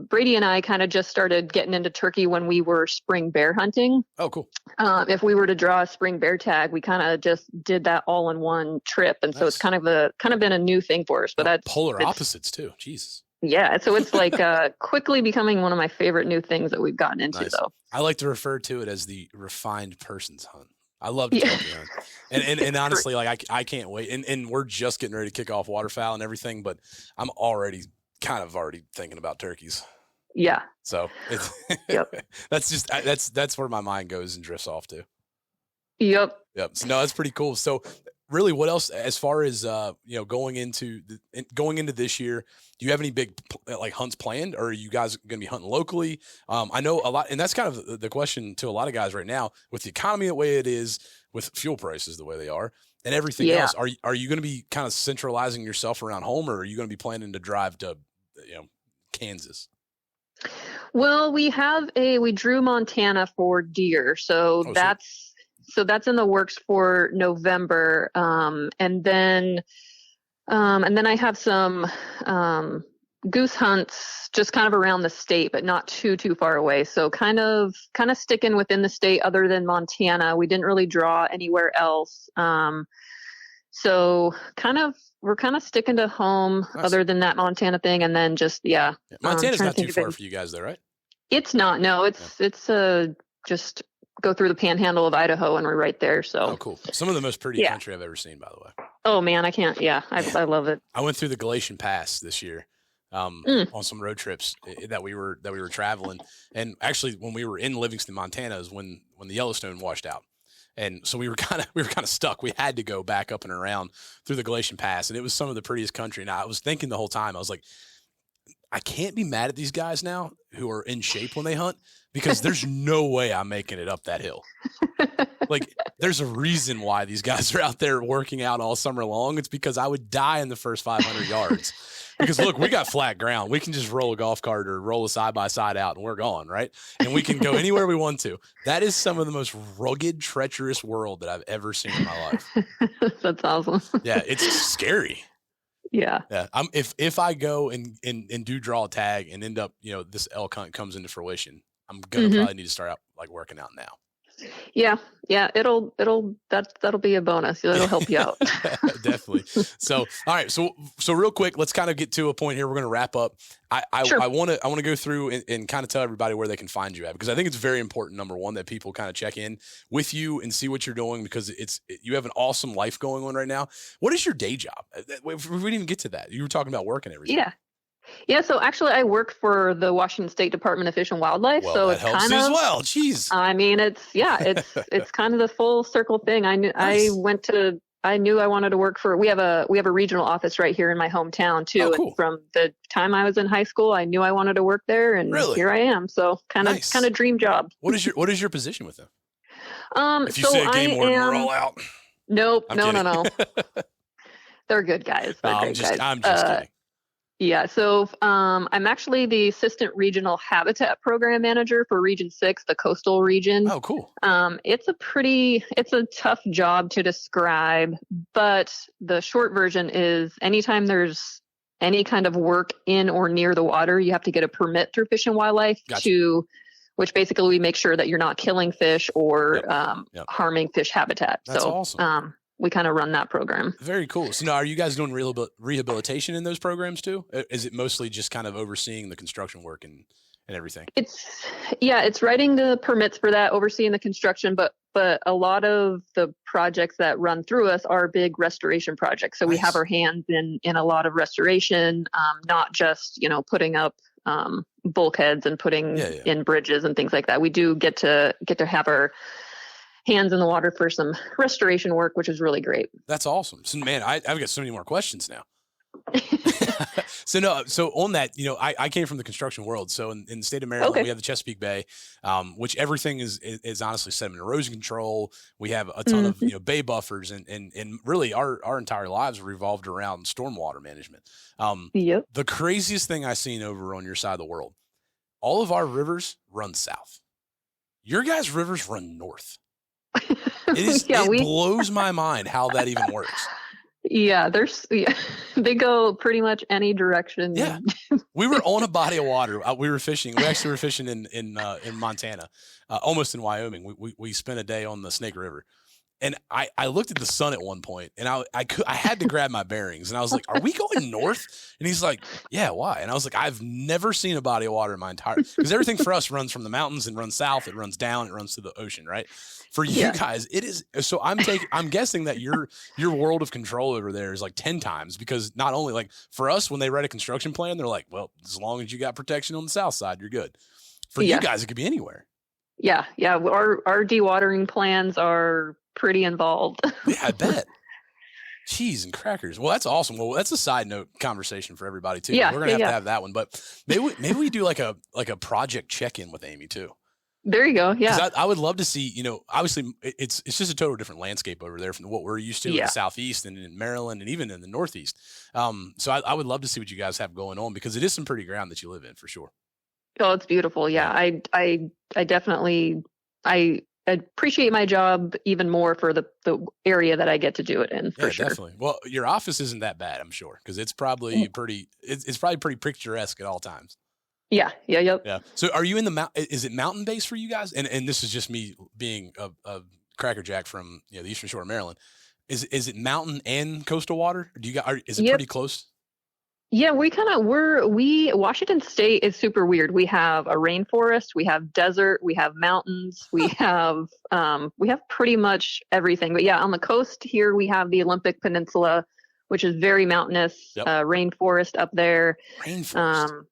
Brady and I kind of just started getting into turkey when we were spring bear hunting. Oh, cool. If we were to draw a spring bear tag, we kind of just did that all in one trip. And so it's kind of been a new thing for us, but that's polar opposites too. Jesus. Yeah. So it's like quickly becoming one of my favorite new things that we've gotten into though. I like to refer to it as the refined person's hunt. I love turkey hunt. And honestly, like I can't wait. And we're just getting ready to kick off waterfowl and everything, but I'm already thinking about turkeys. Yeah. So it's that's where my mind goes and drifts off to. Yep. So no, that's pretty cool. So really, what else as far as going into this year? Do you have any big like hunts planned, or are you guys going to be hunting locally? I know a lot, and that's kind of the question to a lot of guys right now with the economy the way it is, with fuel prices the way they are, and everything else. Are you going to be kind of centralizing yourself around home, or are you going to be planning to drive to Kansas? Well, we drew Montana for deer, so that's in the works for November, and then I have some goose hunts just kind of around the state, but not too far away. So kind of sticking within the state, other than Montana. We didn't really draw anywhere else. So we're kind of sticking to home, other than that Montana thing, and then just Montana's not too far for you guys, though, right? It's not. No, it's just go through the panhandle of Idaho, and we're right there. So cool. Some of the most pretty country I've ever seen, by the way. Oh man, I can't. Yeah, I love it. I went through the Galatian Pass this year on some road trips that we were traveling, and actually when we were in Livingston, Montana, is when the Yellowstone washed out. And so we were kind of stuck. We had to go back up and around through the Galatian Pass, and it was some of the prettiest country. And I was thinking the whole time, I was like, I can't be mad at these guys now who are in shape when they hunt, because there's no way I'm making it up that hill. Like, there's a reason why these guys are out there working out all summer long. It's because I would die in the first 500 yards. Because look, we got flat ground. We can just roll a golf cart or roll a side-by-side out and we're gone, right? And we can go anywhere we want to. That is some of the most rugged, treacherous world that I've ever seen in my life. That's awesome. Yeah, it's scary. Yeah. If I go and do draw a tag and end up, this elk hunt comes into fruition, I'm gonna probably need to start out like working out now. Yeah. That'll be a bonus. It'll help you out. Definitely. So, all right. So real quick, let's kind of get to a point here. We're going to wrap up. I want to go through and kind of tell everybody where they can find you at, because I think it's very important. Number one, that people kind of check in with you and see what you're doing, because you have an awesome life going on right now. What is your day job? We didn't even get to that. You were talking about work and everything. Yeah. Yeah, so actually I work for the Washington State Department of Fish and Wildlife. Well, so that it's helps kind as of, well. Jeez. I mean, it's kind of the full circle thing. I knew Nice. I knew I wanted to work for, we have a regional office right here in my hometown too. Oh, And cool. from the time I was in high school, I knew I wanted to work there, and Really? here I am. So kind Nice. of dream job. What is your position with them? If you So say a game I warden, am, we're all out. nope, I'm no, kidding. no. They're good guys. They're I'm great just guys. kidding. Yeah, so I'm actually the Assistant Regional Habitat Program Manager for Region 6, the coastal region. Oh, cool. It's a tough job to describe, but the short version is anytime there's any kind of work in or near the water, you have to get a permit through Fish and Wildlife Gotcha. which basically we make sure that you're not killing fish or Yep. harming fish habitat. That's so awesome. we kind of run that program. Very cool. So now, are you guys doing rehabilitation in those programs too? Is it mostly just kind of overseeing the construction work and everything? It's writing the permits for that, overseeing the construction, but a lot of the projects that run through us are big restoration projects. So we have our hands in a lot of restoration, not just, putting up bulkheads and putting in bridges and things like that. We do get to have our hands in the water for some restoration work, which is really great. That's awesome. So man, I've got so many more questions now. So on that, I came from the construction world. So in the state of Maryland, we have the Chesapeake Bay, which everything is honestly sediment erosion control. We have a ton of bay buffers, and really our entire lives revolved around stormwater management. The craziest thing I've seen over on your side of the world, all of our rivers run south. Your guys' rivers run north. It blows my mind how that even works. Yeah, they go pretty much any direction. Yeah, we were on a body of water. We were fishing. We actually were fishing in Montana, almost in Wyoming. We spent a day on the Snake River, and I looked at the sun at one point, and I had to grab my bearings, and I was like, "Are we going north?" And he's like, "Yeah, why?" And I was like, "I've never seen a body of water in my entire because everything for us runs from the mountains and runs south. It runs down. It runs to the ocean, right?" For you guys, it is. So I'm guessing that your world of control over there is like 10 times, because not only like for us, when they write a construction plan, they're like, well, as long as you got protection on the south side, you're good. For you guys, it could be anywhere. Yeah. Our dewatering plans are pretty involved. Yeah, I bet. Cheese and crackers. Well, that's awesome. Well, that's a side note conversation for everybody too. Yeah, we're gonna have to have that one, but maybe we do like a project check-in with Amy too. There you go. Yeah. I would love to see, obviously it's just a total different landscape over there from what we're used to in the Southeast and in Maryland and even in the Northeast. So I would love to see what you guys have going on, because it is some pretty ground that you live in for sure. Oh, it's beautiful. Yeah. I definitely, I appreciate my job even more for the area that I get to do it in, for sure. Definitely. Well, your office isn't that bad, I'm sure, because it's probably it's probably pretty picturesque at all times. Yeah. So are you in is it mountain based for you guys? And this is just me being a crackerjack from the Eastern Shore of Maryland. Is it mountain and coastal water? Is it pretty close? Yeah, Washington State is super weird. We have a rainforest, we have desert, we have mountains, we have pretty much everything. But yeah, on the coast here, we have the Olympic Peninsula, which is very mountainous, rainforest up there. Rainforest.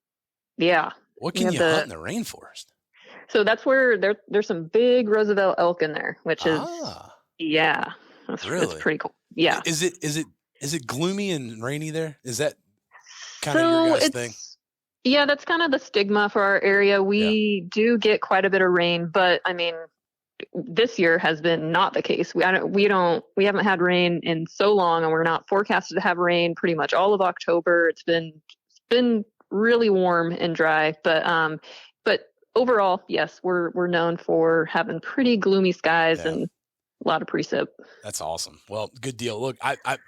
Yeah. What can you hunt in the rainforest? So that's where there's some big Roosevelt elk in there, which is that's pretty cool. Yeah. Is it gloomy and rainy there? Is that kind of your guys' thing? Yeah, that's kind of the stigma for our area. We do get quite a bit of rain, but I mean, this year has been not the case. We haven't had rain in so long, and we're not forecasted to have rain pretty much all of October. It's been really warm and dry, but overall, yes, we're known for having pretty gloomy skies and a lot of precip. That's awesome. Well, good deal. Look,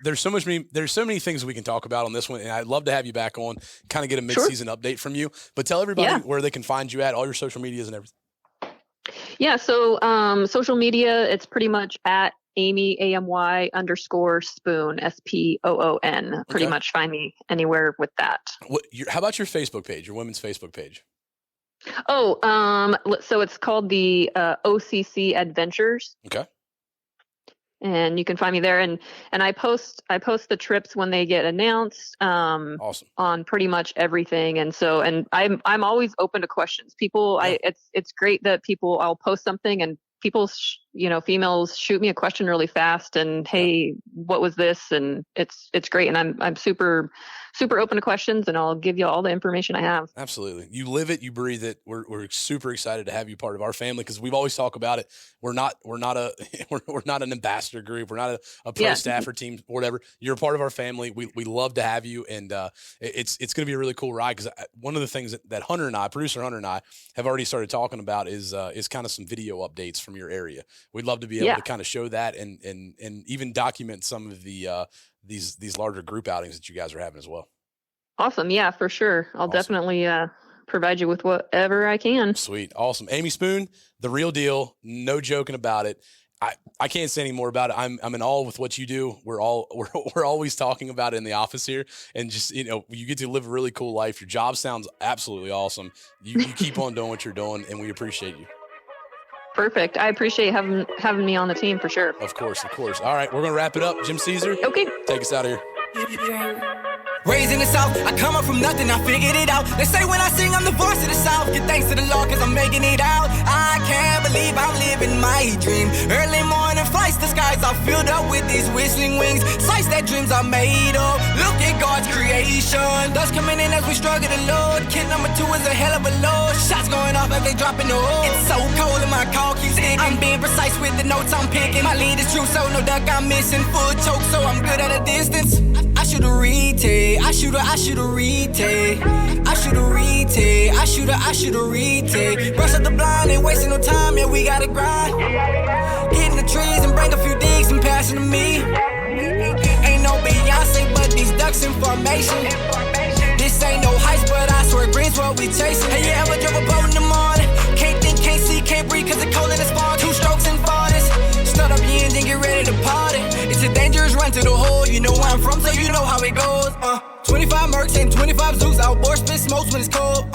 there's so many things we can talk about on this one, and I'd love to have you back on, kind of get a mid-season update from you. But tell everybody where they can find you at, all your social medias and everything. Yeah. So social media, it's pretty much at Amy AMY_spoon SPOON. Pretty much find me anywhere with that. How about your Facebook page, your women's Facebook page? Oh, so it's called the OCC Adventures. Okay. and you can find me there. And I post the trips when they get announced, Awesome. on pretty much everything. And so, and I'm always open to questions. People, it's great that I'll post something and people, females shoot me a question really fast and, hey, what was this? And it's great. And I'm super, super open to questions, and I'll give you all the information I have. Absolutely. You live it, you breathe it. We're super excited to have you part of our family, because we've always talked about it. We're not an ambassador group. We're not a pro staffer team or whatever. You're a part of our family. We love to have you. And it's going to be a really cool ride, because one of the things that producer Hunter and I have already started talking about is kind of some video updates from your area. We'd love to be able to kind of show that and even document some of the these larger group outings that you guys are having as well. Awesome. Yeah, for sure. I'll definitely provide you with whatever I can. Sweet. Awesome. Amy Spoon, the real deal. No joking about it. I can't say any more about it. I'm in awe with what you do. We're always talking about it in the office here, and just, you get to live a really cool life. Your job sounds absolutely awesome. You keep on doing what you're doing, and we appreciate you. Perfect. I appreciate having me on the team for sure. Of course. All right, we're going to wrap it up. Jim Caesar. Okay. Take us out of here. Raised in the South, I come up from nothing, I figured it out. They say when I sing, I'm the voice of the South. Give thanks to the Lord, cause I'm making it out. I can't believe I'm living my dream. Early morning flights, the skies are filled up with these whistling wings. Sights that dreams are made of. Look at God's creation. Dust coming in as we struggle to load. Kid number 2 is a hell of a load. Shots going off as they dropping the hood. It's so cold and my call keeps sticking. I'm being precise with the notes I'm picking. My lead is true, so no duck I'm missing. Full choke, so I'm good at a distance. I should have retake. I should have retake. I should have retake. I should have retake. Brush up the blind, ain't wasting no time. Yeah, we gotta grind. Hitting the trees and bring a few digs and passing to me. Ain't no Beyonce, but these ducks in formation. This ain't no heist, but I swear green's what we chasing. Hey, you ever drove a boat in the morning? Can't think, can't see, can't breathe, cause the cold in the fog. 2 strokes and farthest. Start up your engine, get ready to party. It's a dangerous run to the hole. You know where I'm from, so you know how it goes. 25 Mercs and 25 Zeus. Outboard spit smokes when it's cold.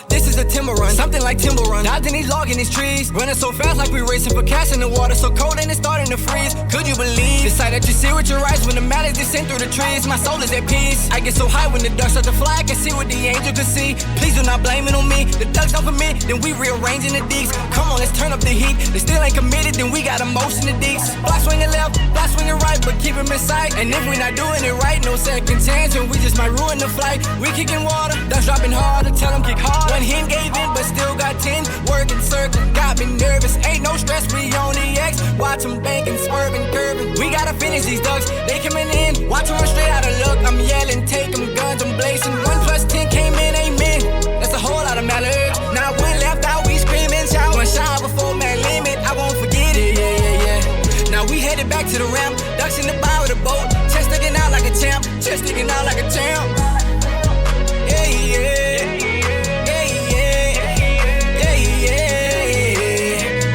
This is a timber run, something like timber run. Dodging these logging these trees. Running so fast like we racing for cash in the water. So cold and it's starting to freeze. Could you believe the sight that you see with your eyes when the mallet descend through the trees? My soul is at peace. I get so high when the ducks start to fly. I can see what the angel could see. Please do not blame it on me. The ducks don't commit, then we rearranging the deeks. Come on, let's turn up the heat. They still ain't committed, then we got emotion the deeks. Block swinging left, block swinging right, but keep them in sight. And if we not doing it right, no second chance, and we just might ruin the flight. We kicking water, ducks dropping harder, tell them kick hard. One him gave in, but still got 10. Working circle, got me nervous. Ain't no stress, we on the X. Watch them banking, swerving, curving. We gotta finish these ducks, they coming in. Watch them run straight out of luck. I'm yelling, take them guns, I'm blazing. 1 + 10 came in, amen. That's a whole lot of mileage. Now one left out, we screaming, shout. One shot before man limit, I won't forget it. Yeah. Now we headed back to the ramp. Ducks in the bow of the boat. Chest sticking out like a champ. Chest sticking out like a champ.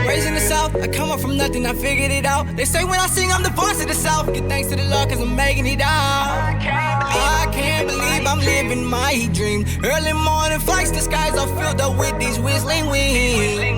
Raised in the South, I come up from nothing, I figured it out. They say when I sing, I'm the voice of the South. Give thanks to the Lord, cause I'm making it out. I can't believe I'm living my dream. Early morning flights, the skies are filled up with these whistling wings.